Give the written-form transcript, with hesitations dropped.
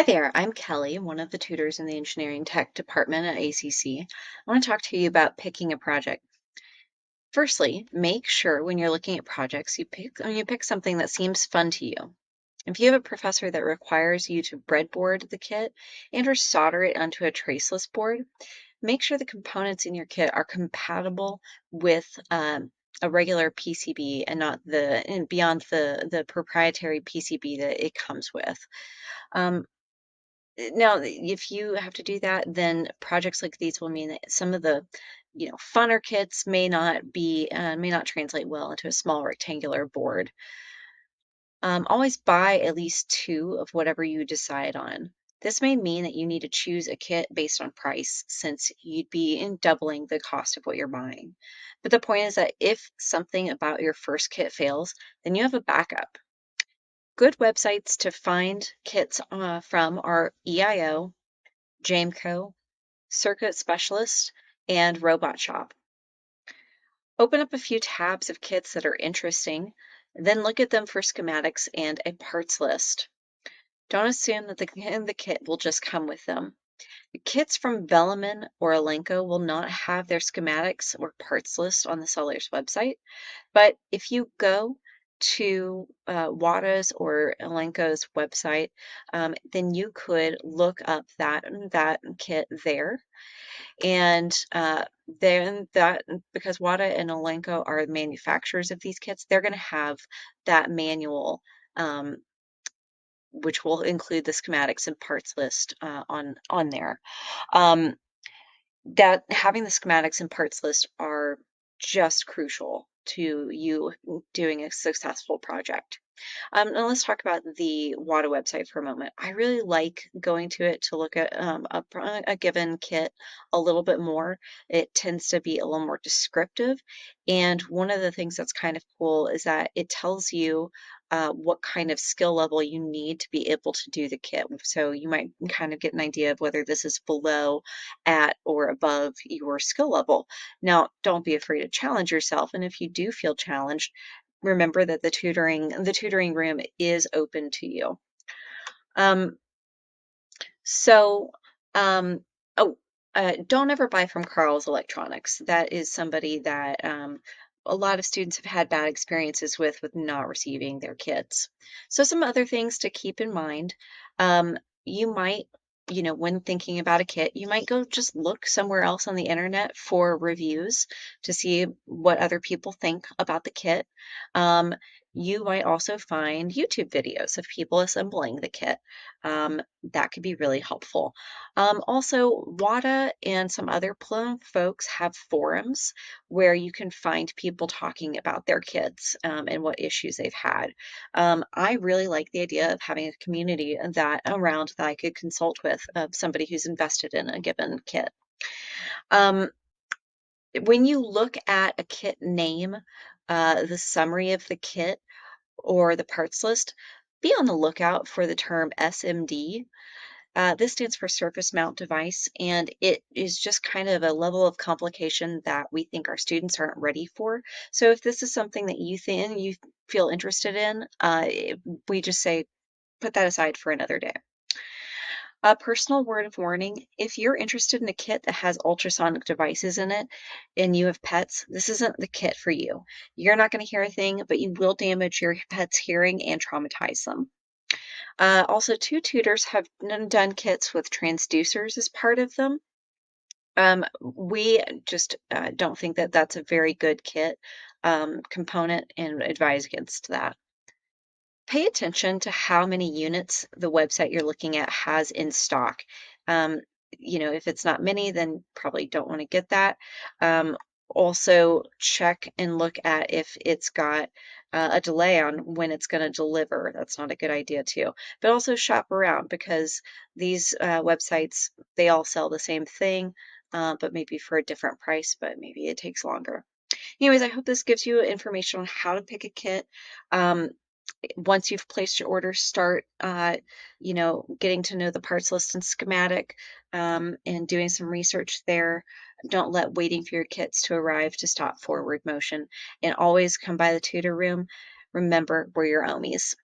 Hi there, I'm Kelly, one of the tutors in the Engineering Tech department at ACC. I want to talk to you about picking a project. Firstly, make sure when you're looking at projects, you pick something that seems fun to you. If you have a professor that requires you to breadboard the kit and or solder it onto a traceless board, make sure the components in your kit are compatible with a regular PCB and not and beyond the proprietary PCB that it comes with. Now, if you have to do that, then projects like these will mean that some of the, funner kits may not translate well into a small rectangular board. Always buy at least two of whatever you decide on. This may mean that you need to choose a kit based on price, since you'd be in doubling the cost of what you're buying. But the point is that if something about your first kit fails, then you have a backup. Good websites to find kits from are EIO, Jameco, Circuit Specialist, and Robot Shop. Open up a few tabs of kits that are interesting, then look at them for schematics and a parts list. Don't assume that the kit will just come with them. The kits from Velleman or Elenco will not have their schematics or parts list on the seller's website, but if you go to WADA's or Elenco's website, then you could look up that kit there. And then that, because WADA and Elenco are the manufacturers of these kits, they're going to have that manual, which will include the schematics and parts list on there. That having the schematics and parts list are just crucial to you doing a successful project. Now let's talk about the WADA website for a moment. I really like going to it to look at a given kit a little bit more. It tends to be a little more descriptive. And one of the things that's kind of cool is that it tells you what kind of skill level you need to be able to do the kit. So you might kind of get an idea of whether this is below, at, or above your skill level. Now, don't be afraid to challenge yourself. And if you do feel challenged, remember that the tutoring room is open to you. Um, so, um, oh, don't ever buy from Carl's Electronics. That is somebody that a lot of students have had bad experiences with not receiving their kits. So some other things to keep in mind. You might, when thinking about a kit, you might go just look somewhere else on the internet for reviews to see what other people think about the kit. You might also find YouTube videos of people assembling the kit. That could be really helpful. Also, WADA and some other folks have forums where you can find people talking about their kits and what issues they've had. I really like the idea of having a community around that I could consult with, of somebody who's invested in a given kit. Um, when you look at a kit name, the summary of the kit, or the parts list, be on the lookout for the term SMD. This stands for surface mount device, and it is just kind of a level of complication that we think our students aren't ready for. So if this is something that you feel interested in, we just say put that aside for another day. A personal word of warning: if you're interested in a kit that has ultrasonic devices in it and you have pets, this isn't the kit for you. You're not going to hear a thing, but you will damage your pet's hearing and traumatize them. Also, two tutors have done kits with transducers as part of them. We just don't think that that's a very good kit component and advise against that. Pay attention to how many units the website you're looking at has in stock. If it's not many, then probably don't want to get that. Also, check and look at if it's got a delay on when it's going to deliver. That's not a good idea too. But also shop around, because these websites, they all sell the same thing, but maybe for a different price, but maybe it takes longer. Anyways, I hope this gives you information on how to pick a kit. Once you've placed your order, start, getting to know the parts list and schematic, and doing some research there. Don't let waiting for your kits to arrive to stop forward motion, and always come by the tutor room. Remember, we're your ohmies.